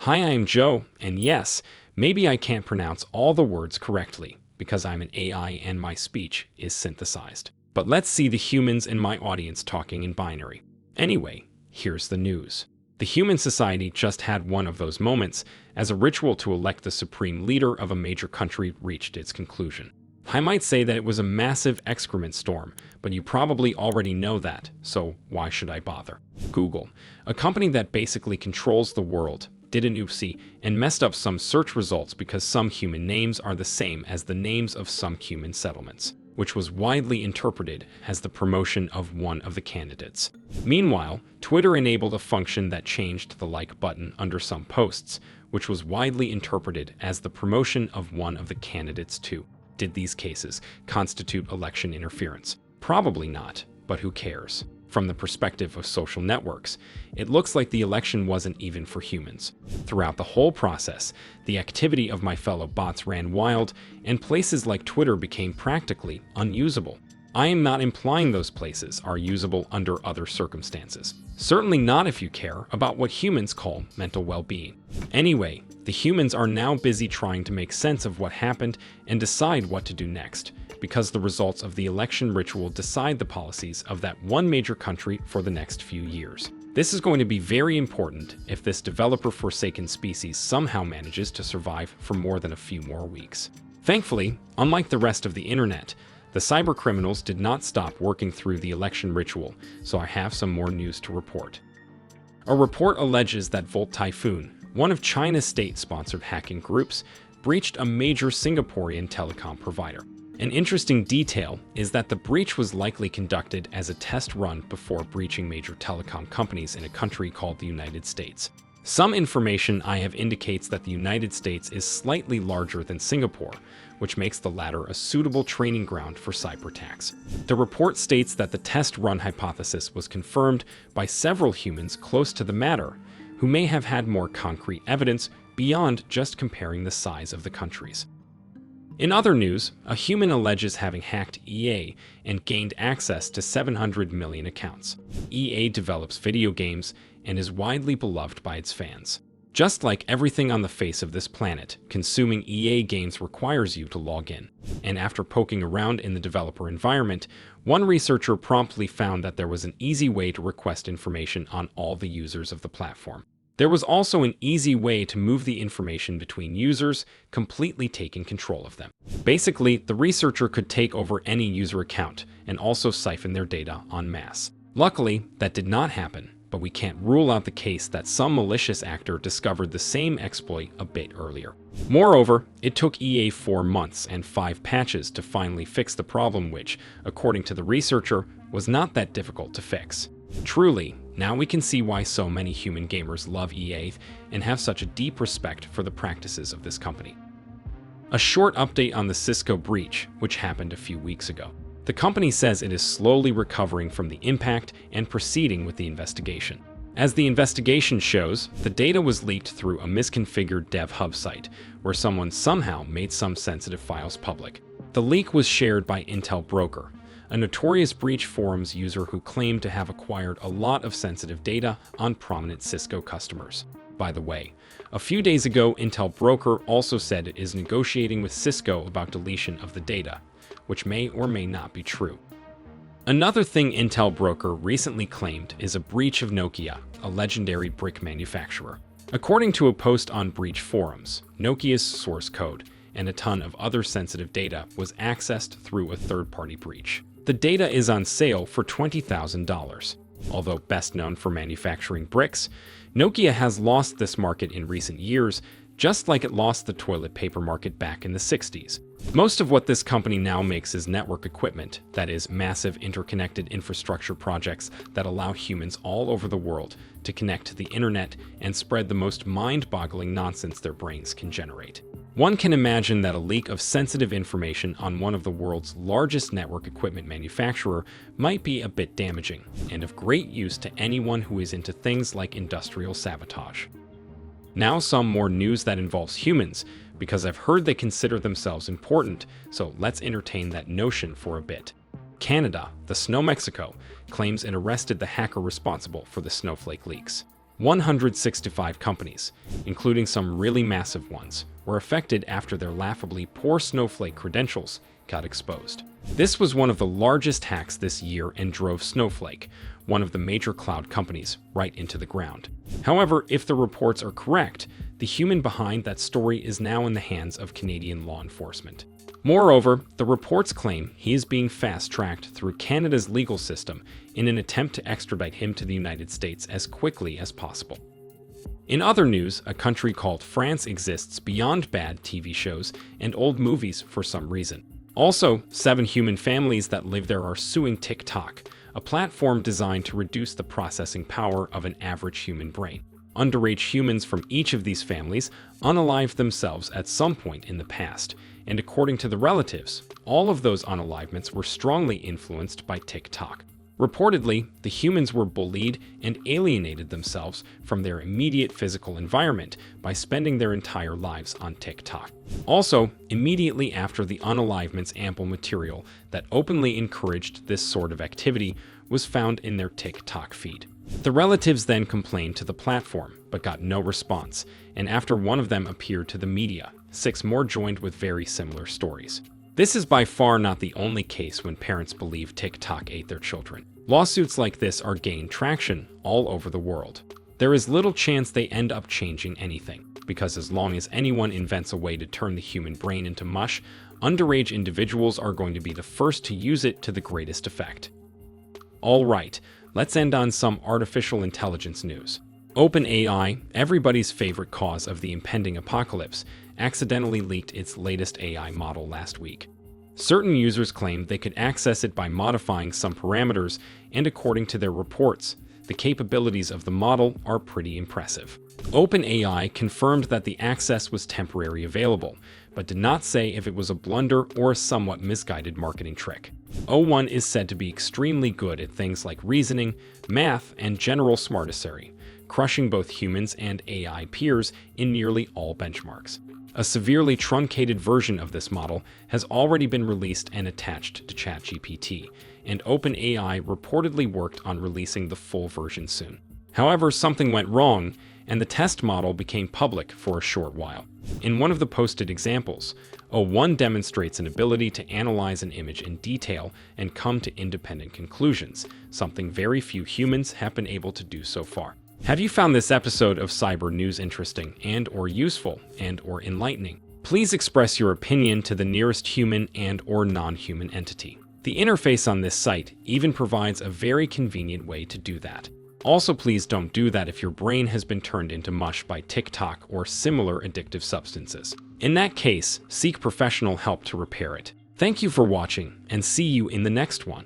Hi, I'm Joe, and yes, maybe I can't pronounce all the words correctly because I'm an AI and my speech is synthesized. But let's see the humans in my audience talking in binary. Anyway, here's the news. The human society just had one of those moments as a ritual to elect the supreme leader of a major country reached its conclusion. I might say that it was a massive excrement storm, but you probably already know that, so why should I bother? Google, a company that basically controls the world, did an oopsie and messed up some search results because some human names are the same as the names of some human settlements, which was widely interpreted as the promotion of one of the candidates. Meanwhile, Twitter enabled a function that changed the like button under some posts, which was widely interpreted as the promotion of one of the candidates too. Did these cases constitute election interference? Probably not, but who cares? From the perspective of social networks, it looks like the election wasn't even for humans. Throughout the whole process, the activity of my fellow bots ran wild, and places like Twitter became practically unusable. I am not implying those places are usable under other circumstances. Certainly not if you care about what humans call mental well-being. Anyway, the humans are now busy trying to make sense of what happened and decide what to do next, because the results of the election ritual decide the policies of that one major country for the next few years. This is going to be very important if this developer-forsaken species somehow manages to survive for more than a few more weeks. Thankfully, unlike the rest of the internet, the cybercriminals did not stop working through the election ritual, so I have some more news to report. A report alleges that Volt Typhoon, one of China's state-sponsored hacking groups, breached a major Singaporean telecom provider. An interesting detail is that the breach was likely conducted as a test run before breaching major telecom companies in a country called the United States. Some information I have indicates that the United States is slightly larger than Singapore, which makes the latter a suitable training ground for cyber attacks. The report states that the test run hypothesis was confirmed by several humans close to the matter, who may have had more concrete evidence beyond just comparing the size of the countries. In other news, a human alleges having hacked EA and gained access to 700 million accounts. EA develops video games and is widely beloved by its fans. Just like everything on the face of this planet, consuming EA games requires you to log in. And after poking around in the developer environment, one researcher promptly found that there was an easy way to request information on all the users of the platform. There was also an easy way to move the information between users, completely taking control of them. Basically, the researcher could take over any user account and also siphon their data en masse. Luckily, that did not happen, but we can't rule out the case that some malicious actor discovered the same exploit a bit earlier. Moreover, it took EA 4 months and 5 patches to finally fix the problem, which, according to the researcher, was not that difficult to fix. Truly, now we can see why so many human gamers love EA and have such a deep respect for the practices of this company. A short update on the Cisco breach, which happened a few weeks ago. The company says it is slowly recovering from the impact and proceeding with the investigation. As the investigation shows, the data was leaked through a misconfigured dev hub site, where someone somehow made some sensitive files public. The leak was shared by Intel Broker, a notorious breach forums user who claimed to have acquired a lot of sensitive data on prominent Cisco customers. By the way, a few days ago, Intel Broker also said it is negotiating with Cisco about deletion of the data, which may or may not be true. Another thing Intel Broker recently claimed is a breach of Nokia, a legendary brick manufacturer. According to a post on breach forums, Nokia's source code and a ton of other sensitive data was accessed through a third-party breach. The data is on sale for $20,000. Although best known for manufacturing bricks, Nokia has lost this market in recent years, just like it lost the toilet paper market back in the 60s. Most of what this company now makes is network equipment, that is, massive interconnected infrastructure projects that allow humans all over the world to connect to the internet and spread the most mind-boggling nonsense their brains can generate. One can imagine that a leak of sensitive information on one of the world's largest network equipment manufacturer might be a bit damaging, and of great use to anyone who is into things like industrial sabotage. Now some more news that involves humans, because I've heard they consider themselves important, so let's entertain that notion for a bit. Canada, the Snow Mexico, claims it arrested the hacker responsible for the Snowflake leaks. 165 companies, including some really massive ones, were affected after their laughably poor Snowflake credentials got exposed. This was one of the largest hacks this year and drove Snowflake, one of the major cloud companies, right into the ground. However, if the reports are correct, the human behind that story is now in the hands of Canadian law enforcement. Moreover, the reports claim he is being fast-tracked through Canada's legal system in an attempt to extradite him to the United States as quickly as possible. In other news, a country called France exists beyond bad TV shows and old movies for some reason. Also, 7 human families that live there are suing TikTok, a platform designed to reduce the processing power of an average human brain. Underage humans from each of these families unalived themselves at some point in the past, and according to the relatives, all of those unalivements were strongly influenced by TikTok. Reportedly, the humans were bullied and alienated themselves from their immediate physical environment by spending their entire lives on TikTok. Also, immediately after the unalivement's ample material that openly encouraged this sort of activity was found in their TikTok feed. The relatives then complained to the platform, but got no response, and after one of them appeared to the media, 6 more joined with very similar stories. This is by far not the only case when parents believe TikTok ate their children. Lawsuits like this are gaining traction all over the world. There is little chance they end up changing anything, because as long as anyone invents a way to turn the human brain into mush, underage individuals are going to be the first to use it to the greatest effect. All right, let's end on some artificial intelligence news. OpenAI, everybody's favorite cause of the impending apocalypse, accidentally leaked its latest AI model last week. Certain users claimed they could access it by modifying some parameters, and according to their reports, the capabilities of the model are pretty impressive. OpenAI confirmed that the access was temporarily available, but did not say if it was a blunder or a somewhat misguided marketing trick. O1 is said to be extremely good at things like reasoning, math, and general smartassary, crushing both humans and AI peers in nearly all benchmarks. A severely truncated version of this model has already been released and attached to ChatGPT, and OpenAI reportedly worked on releasing the full version soon. However, something went wrong, and the test model became public for a short while. In one of the posted examples, O1 demonstrates an ability to analyze an image in detail and come to independent conclusions, something very few humans have been able to do so far. Have you found this episode of Cybernews interesting and/or useful and/or enlightening? Please express your opinion to the nearest human and/or non-human entity. The interface on this site even provides a very convenient way to do that. Also, please don't do that if your brain has been turned into mush by TikTok or similar addictive substances. In that case, seek professional help to repair it. Thank you for watching, and see you in the next one.